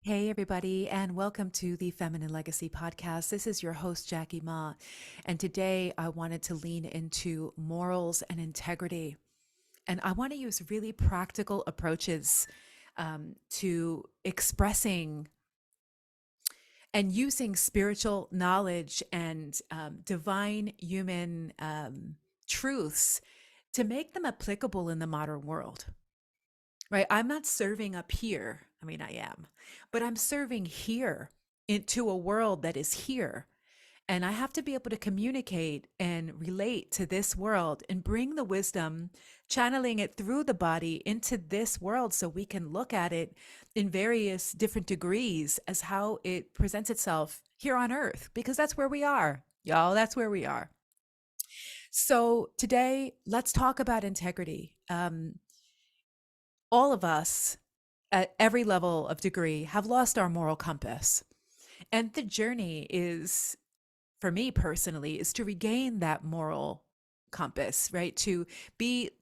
Hey, everybody, and welcome to the Feminine Legacy Podcast. This is your host, Jackie Ma. And today I wanted to lean into morals and integrity. And I want to use really practical approaches to expressing and using spiritual knowledge and divine human truths to make them applicable in the modern world. Right? I'm not serving up here. I mean, I am, but I'm serving here into a world that is here. And I have to be able to communicate and relate to this world and bring the wisdom, channeling it through the body into this world so we can look at it in various different degrees as how it presents itself here on earth, because that's where we are, y'all. That's where we are. So today, let's talk about integrity. All of us at every level of degree have lost our moral compass. And the journey is, for me personally, is to regain that moral compass, right? To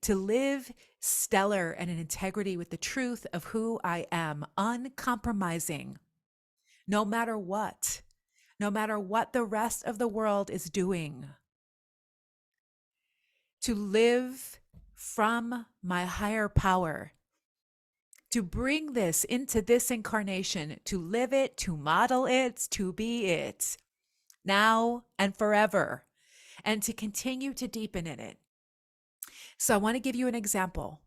live stellar and in integrity with the truth of who I am, uncompromising, no matter what, no matter what the rest of the world is doing. To live from my higher power, to bring this into this incarnation, to live it, to model it, to be it now and forever, and to continue to deepen in it. So I want to give you an example.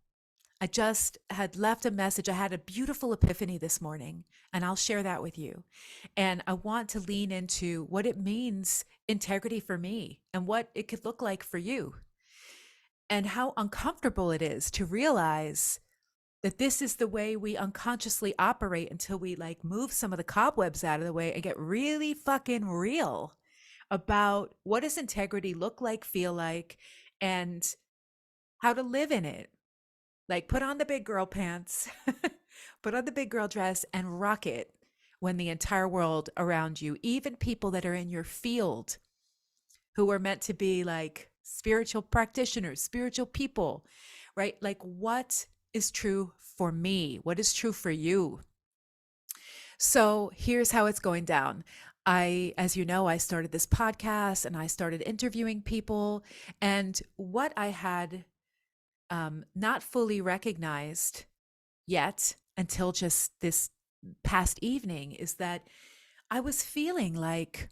I just had left a message. I had a beautiful epiphany this morning, and I'll share that with you. And I want to lean into what it means, integrity for me, and what it could look like for you, and how uncomfortable it is to realize that this is the way we unconsciously operate until we like move some of the cobwebs out of the way and get really fucking real about what does integrity look like, feel like, and how to live in it. Like put on the big girl pants, put on the big girl dress and rock it when the entire world around you, even people that are in your field who are meant to be like spiritual practitioners, spiritual people, right? Like what is true for me? What is true for you? So here's how it's going down. As you know, I started this podcast and I started interviewing people. And what I had not fully recognized yet until just this past evening is that I was feeling like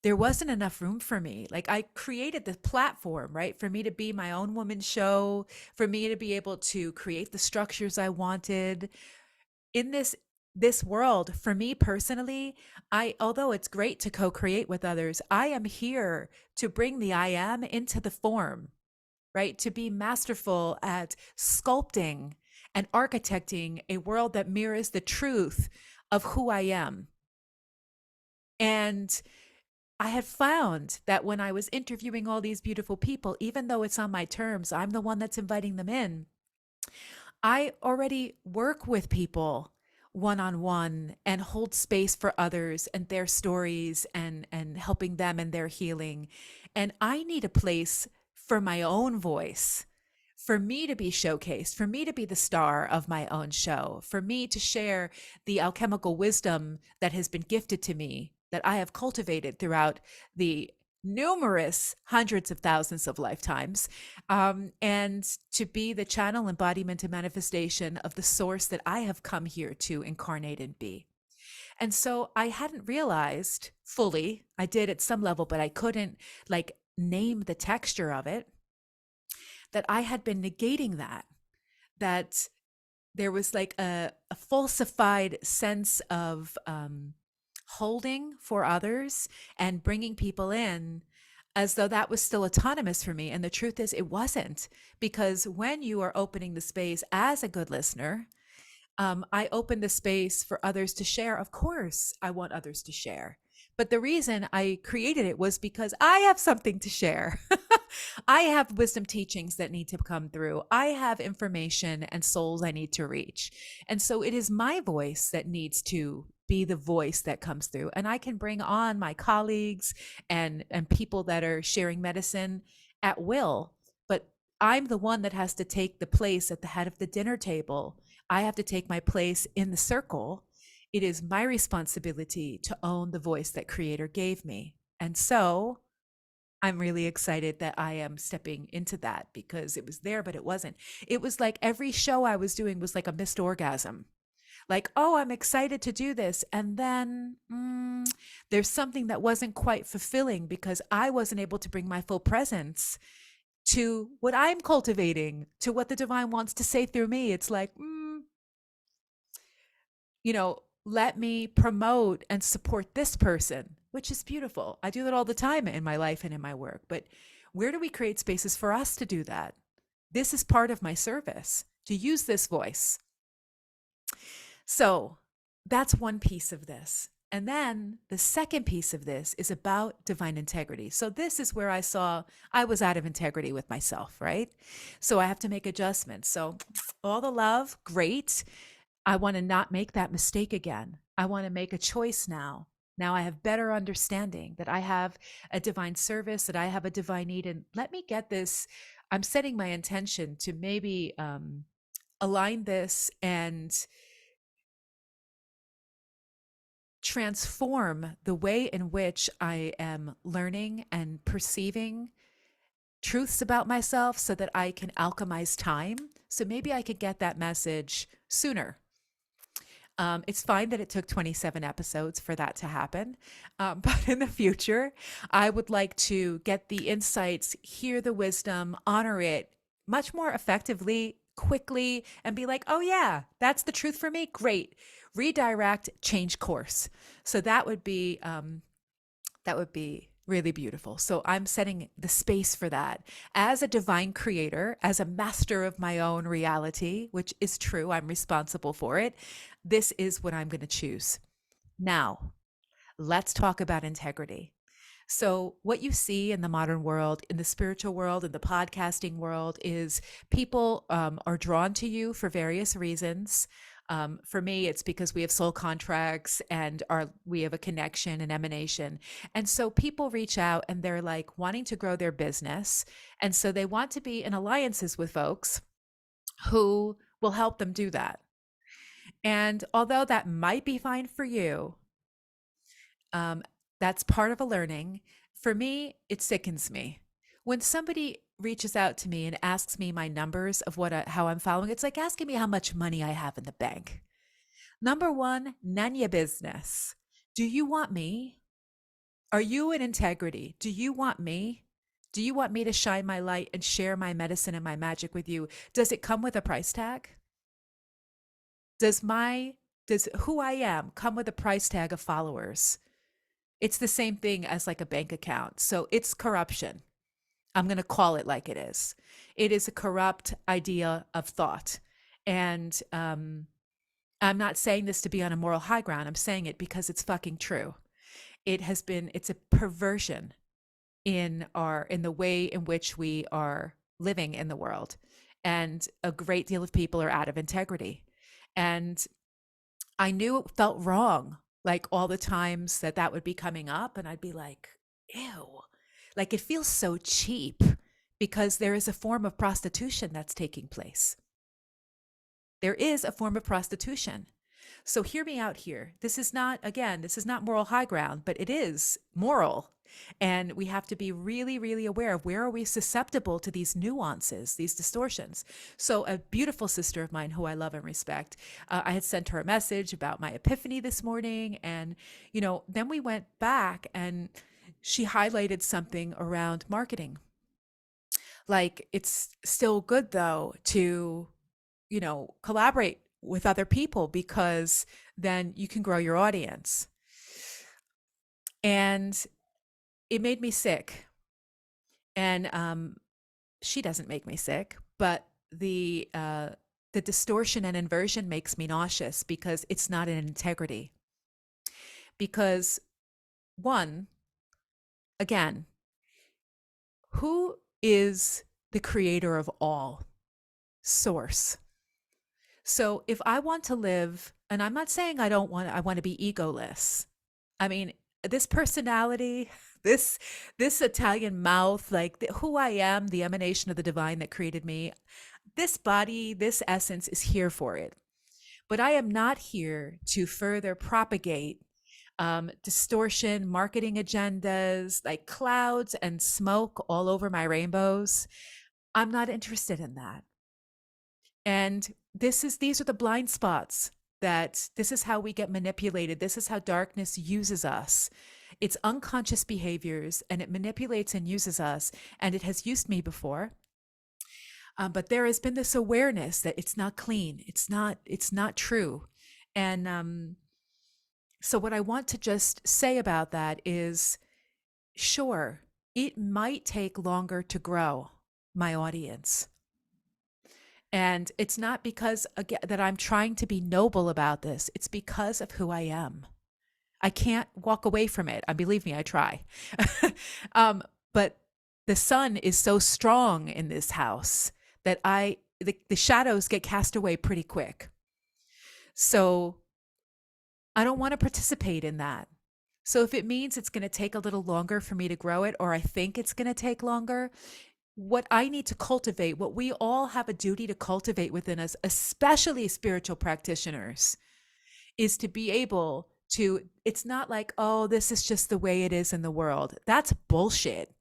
there wasn't enough room for me. Like I created the platform, right? For me to be my own woman show, for me to be able to create the structures I wanted in this world. For me personally, I although it's great to co-create with others, I am here to bring the I am into the form, right? To be masterful at sculpting and architecting a world that mirrors the truth of who I am. And I had found that when I was interviewing all these beautiful people, even though it's on my terms, I'm the one that's inviting them in. I already work with people one on one and hold space for others and their stories and helping them in their healing. And I need a place for my own voice, for me to be showcased, for me to be the star of my own show, for me to share the alchemical wisdom that has been gifted to me, that I have cultivated throughout the numerous hundreds of thousands of lifetimes, and to be the channel, embodiment, and manifestation of the source that I have come here to incarnate and be. And so I hadn't realized fully, I did at some level, but I couldn't like name the texture of it, that I had been negating that there was like a falsified sense of holding for others and bringing people in as though that was still autonomous for me. And the truth is, it wasn't, because when you are opening the space as a good listener, I open the space for others to share. Of course, I want others to share. But the reason I created it was because I have something to share. I have wisdom teachings that need to come through. I have information and souls I need to reach. And so it is my voice that needs to be the voice that comes through. And I can bring on my colleagues and people that are sharing medicine at will. But I'm the one that has to take the place at the head of the dinner table. I have to take my place in the circle It is my responsibility to own the voice that Creator gave me. And so I'm really excited that I am stepping into that because it was there, but it wasn't. It was like every show I was doing was like a missed orgasm. Like, oh, I'm excited to do this. And then there's something that wasn't quite fulfilling because I wasn't able to bring my full presence to what I'm cultivating, to what the divine wants to say through me. It's like, let me promote and support this person, which is beautiful. I do that all the time in my life and in my work. But where do we create spaces for us to do that? This is part of my service, to use this voice. So that's one piece of this. And then the second piece of this is about divine integrity. So this is where I saw I was out of integrity with myself, right? So I have to make adjustments. So all the love, great. I want to not make that mistake again. I want to make a choice now. Now I have better understanding that I have a divine service, that I have a divine need. And let me get this. I'm setting my intention to maybe align this and transform the way in which I am learning and perceiving truths about myself so that I can alchemize time. So maybe I could get that message sooner. It's fine that it took 27 episodes for that to happen. But in the future, I would like to get the insights, hear the wisdom, honor it much more effectively, quickly, and be like, oh, yeah, that's the truth for me. Great. Redirect, change course. So that would be really beautiful. So I'm setting the space for that as a divine creator, as a master of my own reality, which is true. I'm responsible for it. This is what I'm going to choose. Now, let's talk about integrity. So, what you see in the modern world, in the spiritual world, in the podcasting world, is people are drawn to you for various reasons. For me, it's because we have soul contracts and we have a connection and emanation. And so people reach out and they're like wanting to grow their business. And so they want to be in alliances with folks who will help them do that. And although that might be fine for you, um, that's part of a learning. For me, it sickens me. When somebody reaches out to me and asks me my numbers of how I'm following, it's like asking me how much money I have in the bank. Number one, none your business. Do you want me? Are you in integrity? Do you want me? Do you want me to shine my light and share my medicine and my magic with you? Does it come with a price tag? Does who I am come with a price tag of followers? It's the same thing as like a bank account. So it's corruption. I'm going to call it like it is. It is a corrupt idea of thought. And I'm not saying this to be on a moral high ground. I'm saying it because it's fucking true. It's a perversion in the way in which we are living in the world. And a great deal of people are out of integrity. And I knew it felt wrong, like all the times that would be coming up. And I'd be like, ew, like it feels so cheap because there is a form of prostitution that's taking place. There is a form of prostitution. So hear me out here. This is not moral high ground, but it is moral. And we have to be really, really aware of where are we susceptible to these nuances, these distortions. So a beautiful sister of mine who I love and respect, I had sent her a message about my epiphany this morning. And, then we went back and she highlighted something around marketing. Like it's still good though to, collaborate with other people because then you can grow your audience. And it made me sick. And she doesn't make me sick, but the distortion and inversion makes me nauseous because it's not in integrity. Because one, again, who is the creator of all? Source. So if I want to live, and I'm not saying I want to be egoless. I mean, this personality, this Italian mouth, like who I am, the emanation of the divine that created me, this body, this essence is here for it. But I am not here to further propagate distortion, marketing agendas, like clouds and smoke all over my rainbows. I'm not interested in that. And these are the blind spots, that this is how we get manipulated. This is how darkness uses us. It's unconscious behaviors, and it manipulates and uses us. And it has used me before. But there has been this awareness that it's not clean. It's not true. And so what I want to just say about that is, sure, it might take longer to grow my audience. And it's not because, again, that I'm trying to be noble about this. It's because of who I am. I can't walk away from it. Believe me, I try. But the sun is so strong in this house that the shadows get cast away pretty quick. So I don't want to participate in that. So if it means it's going to take a little longer for me to grow it, or I think it's going to take longer, what I need to cultivate, what we all have a duty to cultivate within us, especially spiritual practitioners, is to be able to, it's not like, oh, this is just the way it is in the world. That's bullshit.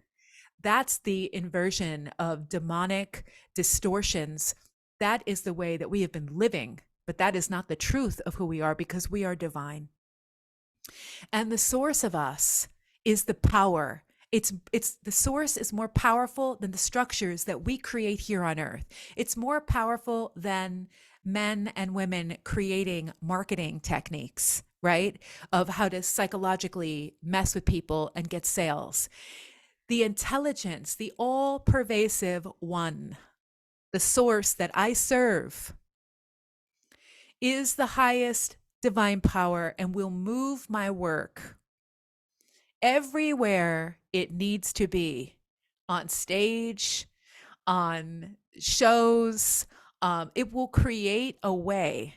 That's the inversion of demonic distortions. That is the way that we have been living, but that is not the truth of who we are, because we are divine. And the source of us is the power. It's the source is more powerful than the structures that we create here on earth. It's more powerful than men and women creating marketing techniques, right? Of how to psychologically mess with people and get sales. The intelligence, the all pervasive one, the source that I serve, is the highest divine power and will move my work everywhere it needs to be, on stage, on shows. It will create a way.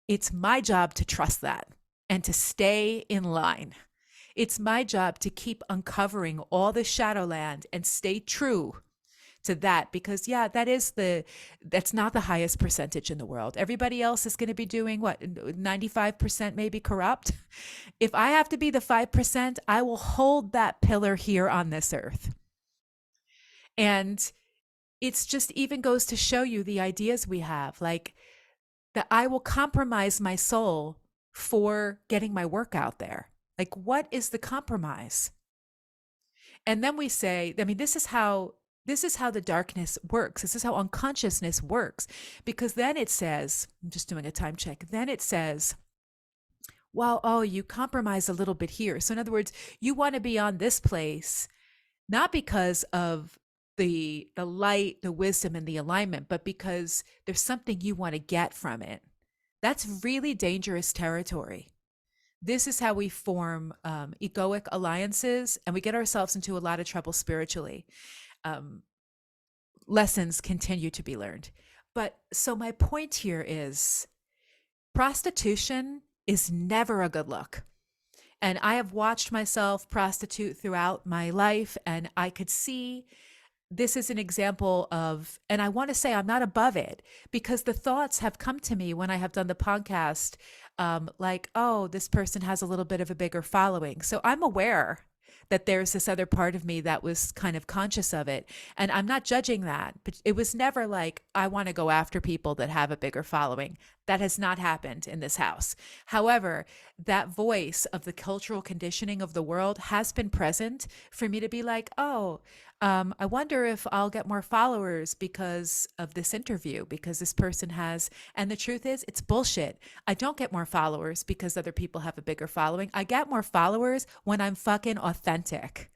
It's my job to trust that and to stay in line. It's my job to keep uncovering all the shadowland and stay true to that, because yeah, that's not the highest percentage in the world. Everybody else is going to be doing what, 95% maybe corrupt. If I have to be the 5%, I will hold that pillar here on this earth. And it's just even goes to show you the ideas we have, like that I will compromise my soul for getting my work out there. Like, what is the compromise? And then we say, I mean, this is how the darkness works. This is how unconsciousness works. Because then it says, I'm just doing a time check. Then it says, well, oh, you compromise a little bit here. So in other words, you want to be on this place, not because of the light, the wisdom, and the alignment, but because there's something you want to get from it. That's really dangerous territory. This is how we form egoic alliances, and we get ourselves into a lot of trouble spiritually. Um, Lessons continue to be learned. But so my point here is, prostitution is never a good look. And I have watched myself prostitute throughout my life, and I could see this is an example of, and I want to say I'm not above it, because the thoughts have come to me when I have done the podcast, like, oh, this person has a little bit of a bigger following. So I'm aware that there's this other part of me that was kind of conscious of it. And I'm not judging that, but it was never like, I want to go after people that have a bigger following. That has not happened in this house. However, that voice of the cultural conditioning of the world has been present for me to be like, oh, I wonder if I'll get more followers because of this interview, because this person has, and the truth is, it's bullshit. I don't get more followers because other people have a bigger following. I get more followers when I'm fucking authentic.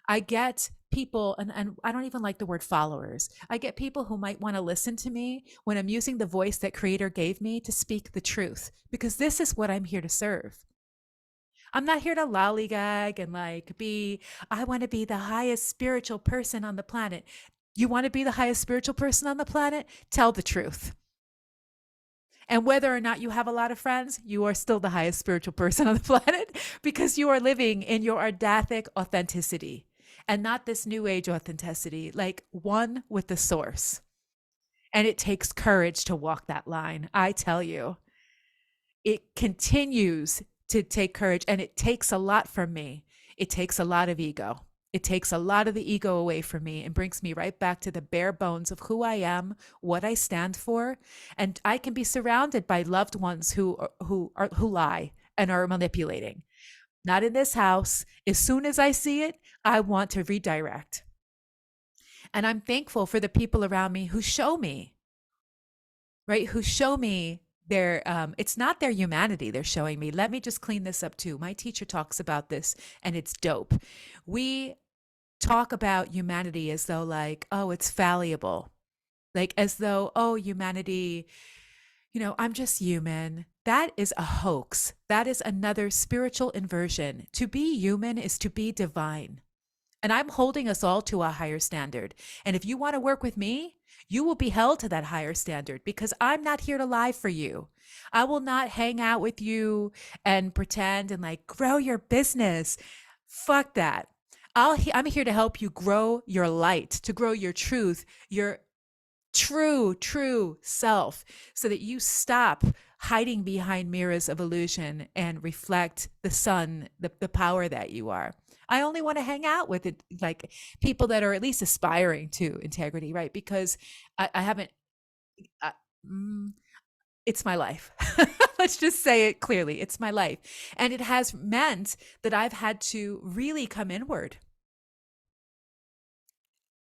I get people, and I don't even like the word followers. I get people who might want to listen to me when I'm using the voice that Creator gave me to speak the truth, because this is what I'm here to serve. I'm not here to lollygag and like I want to be the highest spiritual person on the planet. You want to be the highest spiritual person on the planet? Tell the truth. And whether or not you have a lot of friends, you are still the highest spiritual person on the planet, because you are living in your Ardathic authenticity and not this new age authenticity, like one with the source. And it takes courage to walk that line. I tell you, it continues to take courage, and it takes a lot from me. It takes a lot of ego. It takes a lot of the ego away from me and brings me right back to the bare bones of who I am, what I stand for, and I can be surrounded by loved ones who lie and are manipulating. Not in this house. As soon as I see it, I want to redirect. And I'm thankful for the people around me who show me, right? Who show me their, it's not their humanity they're showing me. Let me just clean this up too. My teacher talks about this and it's dope. We talk about humanity as though, like, oh, it's fallible. Like, as though, oh, humanity, I'm just human. That is a hoax. That is another spiritual inversion. To be human is to be divine. And I'm holding us all to a higher standard. And if you want to work with me, you will be held to that higher standard because I'm not here to lie for you. I will not hang out with you and pretend and like grow your business. Fuck that. I'm here to help you grow your light, to grow your truth, your true self, so that you stop hiding behind mirrors of illusion and reflect the sun, the power that you are. I only want to hang out with it, like people that are at least aspiring to integrity, right? Because I haven't, uh, mm, it's my life. Let's just say it clearly. It's my life. And it has meant that I've had to really come inward.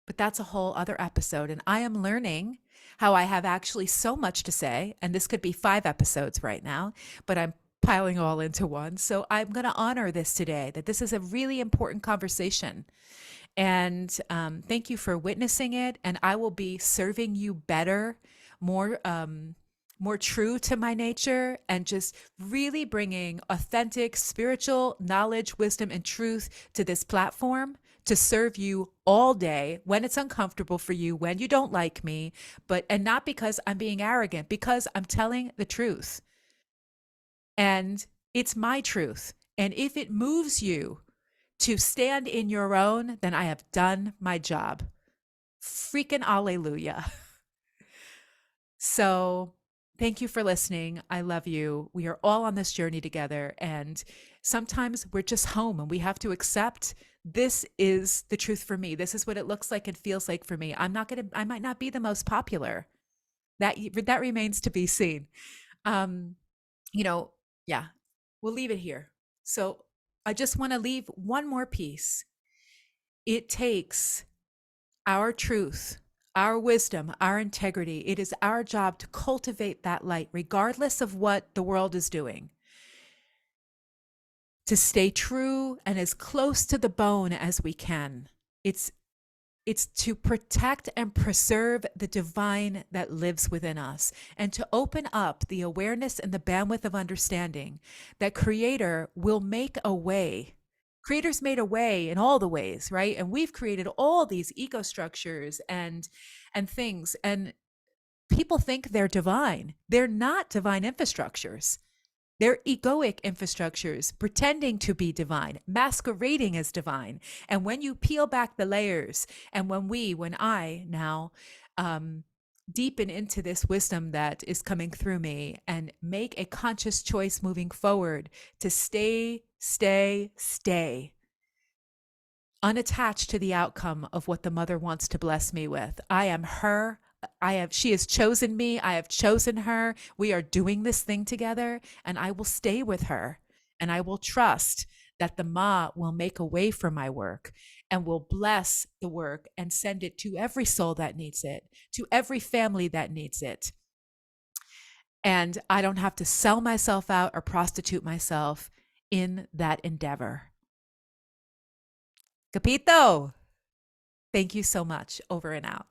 But that's a whole other episode. And I am learning how I have actually so much to say. And this could be 5 episodes right now, but I'm piling all into one. So I'm going to honor this today, that this is a really important conversation. And thank you for witnessing it. And I will be serving you better, more true to my nature, and just really bringing authentic spiritual knowledge, wisdom, and truth to this platform to serve you all day when it's uncomfortable for you, when you don't like me, and not because I'm being arrogant, because I'm telling the truth. And it's my truth. And if it moves you to stand in your own, then I have done my job. Freaking alleluia. So thank you for listening. I love you. We are all on this journey together. And sometimes we're just home and we have to accept this is the truth for me. This is what it looks like and feels like for me. I might not be the most popular. That remains to be seen. Um, yeah, we'll leave it here. So I just want to leave one more piece. It takes our truth, our wisdom, our integrity. It is our job to cultivate that light, regardless of what the world is doing, to stay true and as close to the bone as we can. It's to protect and preserve the divine that lives within us, and to open up the awareness and the bandwidth of understanding that Creator will make a way. Creator's made a way in all the ways, right? And we've created all these eco structures and things, and people think they're divine. They're not divine infrastructures. They're egoic infrastructures pretending to be divine, masquerading as divine. And when you peel back the layers, and when I now deepen into this wisdom that is coming through me and make a conscious choice moving forward to stay unattached to the outcome of what the mother wants to bless me with. I am her. She has chosen me. I have chosen her. We are doing this thing together, and I will stay with her. And I will trust that the Ma will make a way for my work and will bless the work and send it to every soul that needs it, to every family that needs it. And I don't have to sell myself out or prostitute myself in that endeavor. Capito? Thank you so much. Over and out.